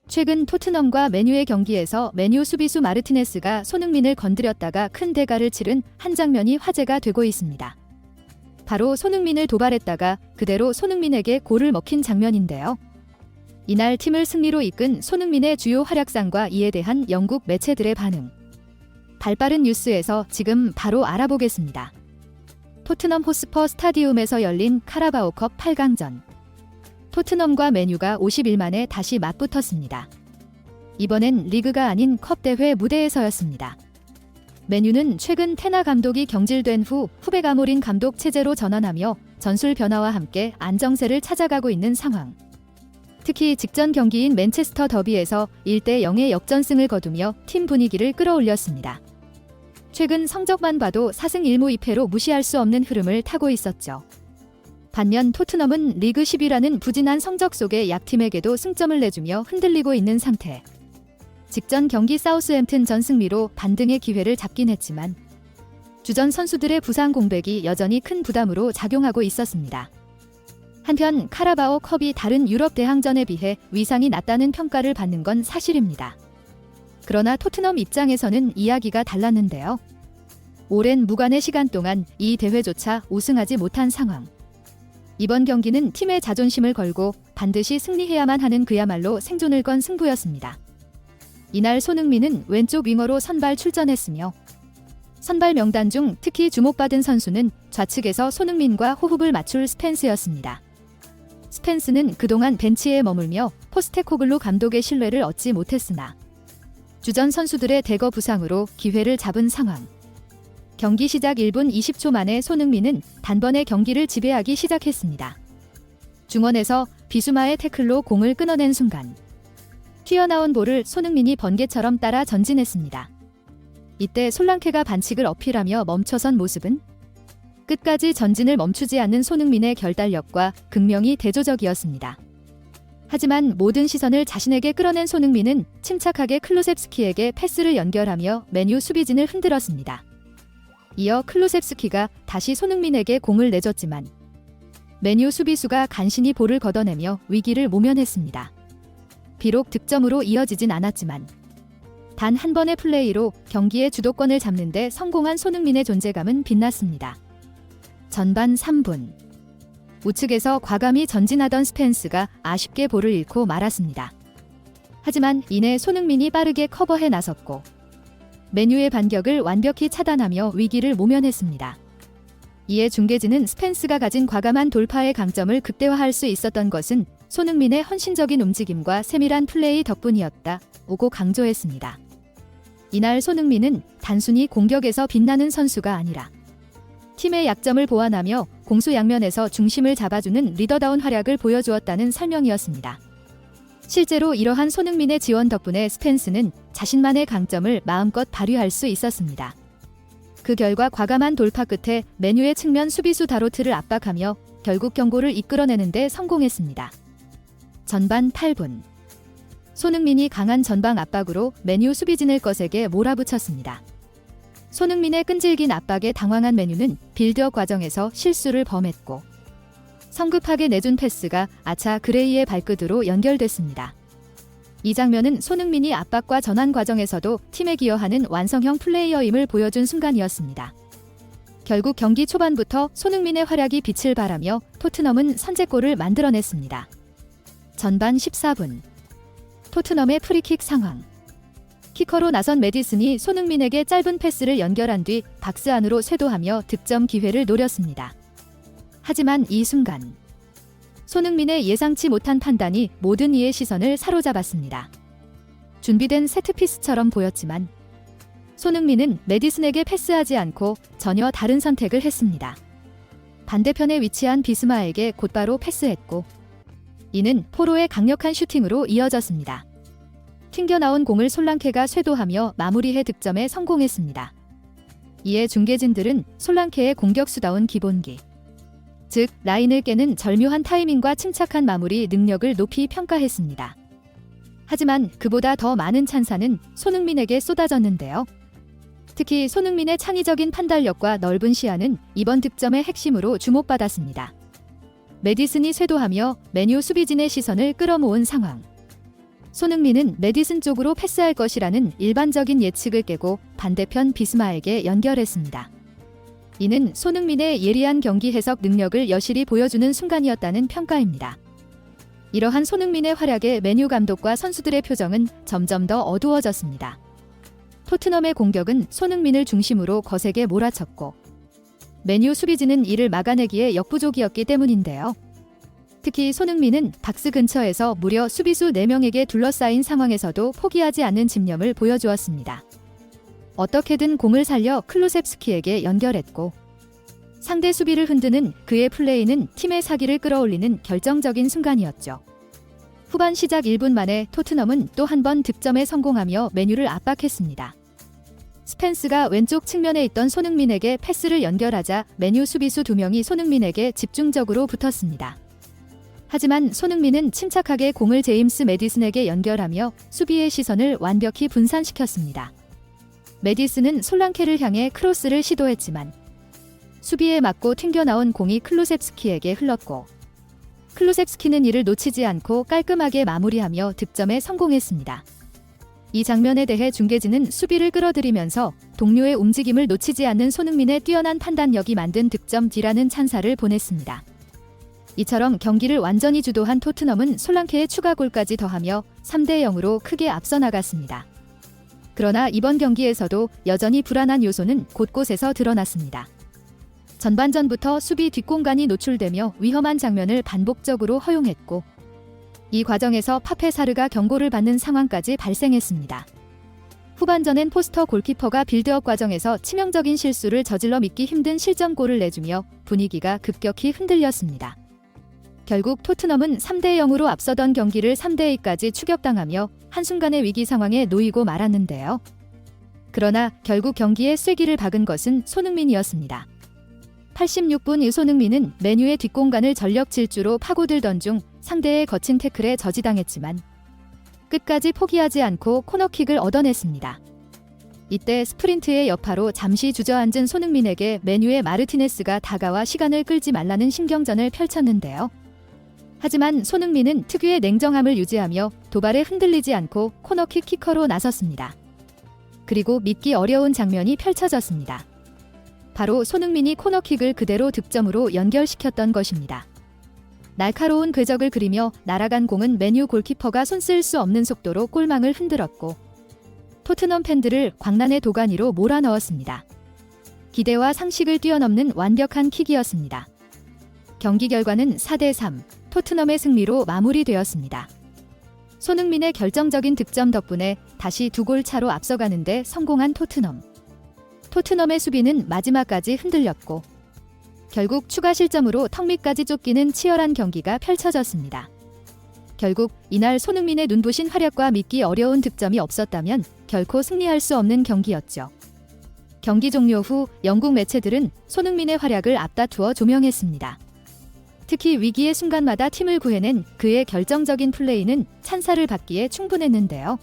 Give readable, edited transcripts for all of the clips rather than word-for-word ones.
최근 토트넘과 맨유의 경기에서 맨유 수비수 마르티네스가 손흥민을 건드렸다가 큰 대가를 치른 한 장면이 화제가 되고 있습니다. 바로 손흥민을 도발했다가 그대로 손흥민에게 골을 먹힌 장면인데요. 이날 팀을 승리로 이끈 손흥민의 주요 활약상과 이에 대한 영국 매체들의 반응. 발빠른 뉴스에서 지금 바로 알아보겠습니다. 토트넘 호스퍼 스타디움에서 열린 카라바오컵 8강전. 토트넘과 맨유가 50일 만에 다시 맞붙었습니다. 이번엔 리그가 아닌 컵 대회 무대에서였습니다. 맨유는 최근 테나 감독이 경질된 후 후배 아모린 감독 체제로 전환하며 전술 변화와 함께 안정세를 찾아가고 있는 상황. 특히 직전 경기인 맨체스터 더비에서 1대0의 역전승을 거두며 팀 분위기를 끌어올렸습니다. 최근 성적만 봐도 4승 1무 2패로 무시할 수 없는 흐름을 타고 있었죠. 반면 토트넘은 리그 10위라는 부진한 성적 속에 약팀에게도 승점을 내주며 흔들리고 있는 상태. 직전 경기 사우스햄튼 전 승리로 반등의 기회를 잡긴 했지만 주전 선수들의 부상 공백이 여전히 큰 부담으로 작용하고 있었습니다. 한편 카라바오 컵이 다른 유럽 대항전에 비해 위상이 낮다는 평가를 받는 건 사실입니다. 그러나 토트넘 입장에서는 이야기가 달랐는데요. 오랜 무관의 시간 동안 이 대회조차 우승하지 못한 상황. 이번 경기는 팀의 자존심을 걸고 반드시 승리해야만 하는 그야말로 생존을 건 승부였습니다. 이날 손흥민은 왼쪽 윙어로 선발 출전했으며 선발 명단 중 특히 주목받은 선수는 좌측에서 손흥민과 호흡을 맞출 스펜스였습니다. 스펜스는 그동안 벤치에 머물며 포스테코글루 감독의 신뢰를 얻지 못했으나 주전 선수들의 대거 부상으로 기회를 잡은 상황. 경기 시작 1분 20초 만에 손흥민은 단번에 경기를 지배하기 시작했습니다. 중원에서 비수마의 태클로 공을 끊어낸 순간 튀어나온 볼을 손흥민이 번개처럼 따라 전진했습니다. 이때 솔랑케가 반칙을 어필하며 멈춰선 모습은 끝까지 전진을 멈추지 않는 손흥민의 결단력과 극명히 대조적이었습니다. 하지만 모든 시선을 자신에게 끌어낸 손흥민은 침착하게 클루셉스키에게 패스를 연결하며 맨유 수비진을 흔들었습니다. 이어 클루셉스키가 다시 손흥민에게 공을 내줬지만 맨유 수비수가 간신히 볼을 걷어내며 위기를 모면했습니다. 비록 득점으로 이어지진 않았지만 단 한 번의 플레이로 경기의 주도권을 잡는 데 성공한 손흥민의 존재감은 빛났습니다. 전반 3분. 우측에서 과감히 전진하던 스펜스가 아쉽게 볼을 잃고 말았습니다. 하지만 이내 손흥민이 빠르게 커버해 나섰고 맨유의 반격을 완벽히 차단하며 위기를 모면했습니다. 이에 중계진은 스펜스가 가진 과감한 돌파의 강점을 극대화할 수 있었던 것은 손흥민의 헌신적인 움직임과 세밀한 플레이 덕분이었다고 강조했습니다. 이날 손흥민은 단순히 공격에서 빛나는 선수가 아니라 팀의 약점을 보완하며 공수 양면에서 중심을 잡아주는 리더다운 활약을 보여주었다는 설명이었습니다. 실제로 이러한 손흥민의 지원 덕분에 스펜스는 자신만의 강점을 마음껏 발휘할 수 있었습니다. 그 결과 과감한 돌파 끝에 맨유의 측면 수비수 다로트를 압박하며 결국 경고를 이끌어내는 데 성공했습니다. 전반 8분. 손흥민이 강한 전방 압박으로 맨유 수비진을 거세게 몰아붙였습니다. 손흥민의 끈질긴 압박에 당황한 맨유는 빌드업 과정에서 실수를 범했고 성급하게 내준 패스가 아차 그레이의 발끝으로 연결됐습니다. 이 장면은 손흥민이 압박과 전환 과정에서도 팀에 기여하는 완성형 플레이어임을 보여준 순간이었습니다. 결국 경기 초반부터 손흥민의 활약이 빛을 발하며 토트넘은 선제골을 만들어냈습니다. 전반 14분. 토트넘의 프리킥 상황. 키커로 나선 메디슨이 손흥민에게 짧은 패스를 연결한 뒤 박스 안으로 쇄도하며 득점 기회를 노렸습니다. 하지만 이 순간 손흥민의 예상치 못한 판단이 모든 이의 시선을 사로잡았습니다. 준비된 세트피스처럼 보였지만 손흥민은 메디슨에게 패스하지 않고 전혀 다른 선택을 했습니다. 반대편에 위치한 비스마에게 곧바로 패스했고 이는 포로의 강력한 슈팅으로 이어졌습니다. 튕겨나온 공을 솔랑케가 쇄도하며 마무리해 득점에 성공했습니다. 이에 중계진들은 솔랑케의 공격수다운 기본기, 즉 라인을 깨는 절묘한 타이밍과 침착한 마무리 능력을 높이 평가했습니다. 하지만 그보다 더 많은 찬사는 손흥민에게 쏟아졌는데요. 특히 손흥민의 창의적인 판단력과 넓은 시야는 이번 득점의 핵심으로 주목받았습니다. 메디슨이 쇄도하며 맨유 수비진의 시선을 끌어모은 상황. 손흥민은 메디슨 쪽으로 패스할 것이라는 일반적인 예측을 깨고 반대편 비스마에게 연결했습니다. 이는 손흥민의 예리한 경기 해석 능력을 여실히 보여주는 순간이었다는 평가입니다. 이러한 손흥민의 활약에 맨유 감독과 선수들의 표정은 점점 더 어두워졌습니다. 토트넘의 공격은 손흥민을 중심으로 거세게 몰아쳤고 맨유 수비진은 이를 막아내기에 역부족이었기 때문인데요. 특히 손흥민은 박스 근처에서 무려 수비수 4명에게 둘러싸인 상황에서도 포기하지 않는 집념을 보여주었습니다. 어떻게든 공을 살려 클루셉스키에게 연결했고 상대 수비를 흔드는 그의 플레이는 팀의 사기를 끌어올리는 결정적인 순간이었죠. 후반 시작 1분 만에 토트넘은 또 한 번 득점에 성공하며 맨유를 압박했습니다. 스펜스가 왼쪽 측면에 있던 손흥민에게 패스를 연결하자 맨유 수비수 2명이 손흥민에게 집중적으로 붙었습니다. 하지만 손흥민은 침착하게 공을 제임스 메디슨에게 연결하며 수비의 시선을 완벽히 분산시켰습니다. 메디슨은 솔랑케를 향해 크로스를 시도했지만 수비에 맞고 튕겨나온 공이 클루셉스키에게 흘렀고 클루셉스키는 이를 놓치지 않고 깔끔하게 마무리하며 득점에 성공했습니다. 이 장면에 대해 중계진은 수비를 끌어들이면서 동료의 움직임을 놓치지 않는 손흥민의 뛰어난 판단력이 만든 득점 D라는 찬사를 보냈습니다. 이처럼 경기를 완전히 주도한 토트넘은 솔랑케의 추가골까지 더하며 3대0으로 크게 앞서 나갔습니다. 그러나 이번 경기에서도 여전히 불안한 요소는 곳곳에서 드러났습니다. 전반전부터 수비 뒷공간이 노출되며 위험한 장면을 반복적으로 허용했고 이 과정에서 파페사르가 경고를 받는 상황까지 발생했습니다. 후반전엔 포스터 골키퍼가 빌드업 과정에서 치명적인 실수를 저질러 믿기 힘든 실점골을 내주며 분위기가 급격히 흔들렸습니다. 결국 토트넘은 3대0으로 앞서던 경기를 3대2까지 추격당하며 한순간의 위기 상황에 놓이고 말았는데요. 그러나 결국 경기에 쐐기를 박은 것은 손흥민이었습니다. 86분 손흥민은 맨유의 뒷공간을 전력 질주로 파고들던 중 상대의 거친 태클에 저지당했지만 끝까지 포기하지 않고 코너킥을 얻어냈습니다. 이때 스프린트의 여파로 잠시 주저앉은 손흥민에게 맨유의 마르티네스가 다가와 시간을 끌지 말라는 신경전을 펼쳤는데요. 하지만 손흥민은 특유의 냉정함을 유지하며 도발에 흔들리지 않고 코너킥 키커로 나섰습니다. 그리고 믿기 어려운 장면이 펼쳐졌습니다. 바로 손흥민이 코너킥을 그대로 득점으로 연결시켰던 것입니다. 날카로운 궤적을 그리며 날아간 공은 맨유 골키퍼가 손쓸 수 없는 속도로 골망을 흔들었고 토트넘 팬들을 광란의 도가니로 몰아넣었습니다. 기대와 상식을 뛰어넘는 완벽한 킥이었습니다. 경기 결과는 4대3, 토트넘의 승리로 마무리되었습니다. 손흥민의 결정적인 득점 덕분에 다시 2골 차로 앞서가는 데 성공한 토트넘. 토트넘의 수비는 마지막까지 흔들렸고 결국 추가 실점으로 턱 밑까지 쫓기는 치열한 경기가 펼쳐졌습니다. 결국 이날 손흥민의 눈부신 활약과 믿기 어려운 득점이 없었다면 결코 승리할 수 없는 경기였죠. 경기 종료 후 영국 매체들은 손흥민의 활약을 앞다투어 조명했습니다. 특히 위기의 순간마다 팀을 구해낸 그의 결정적인 플레이는 찬사를 받기에 충분했는데요.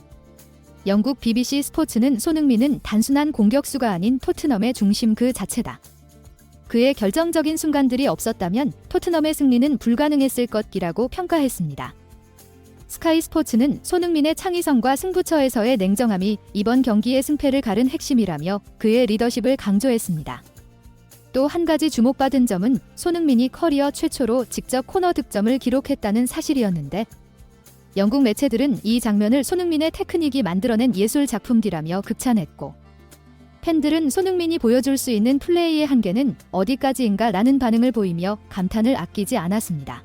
영국 BBC 스포츠는 손흥민은 단순한 공격수가 아닌 토트넘의 중심 그 자체다. 그의 결정적인 순간들이 없었다면 토트넘의 승리는 불가능했을 것이라고 평가했습니다. 스카이 스포츠는 손흥민의 창의성과 승부처에서의 냉정함이 이번 경기의 승패를 가른 핵심이라며 그의 리더십을 강조했습니다. 또 한 가지 주목받은 점은 손흥민이 커리어 최초로 직접 코너 득점을 기록했다는 사실이었는데 영국 매체들은 이 장면을 손흥민의 테크닉이 만들어낸 예술 작품이라며 극찬했고 팬들은 손흥민이 보여줄 수 있는 플레이의 한계는 어디까지인가 라는 반응을 보이며 감탄을 아끼지 않았습니다.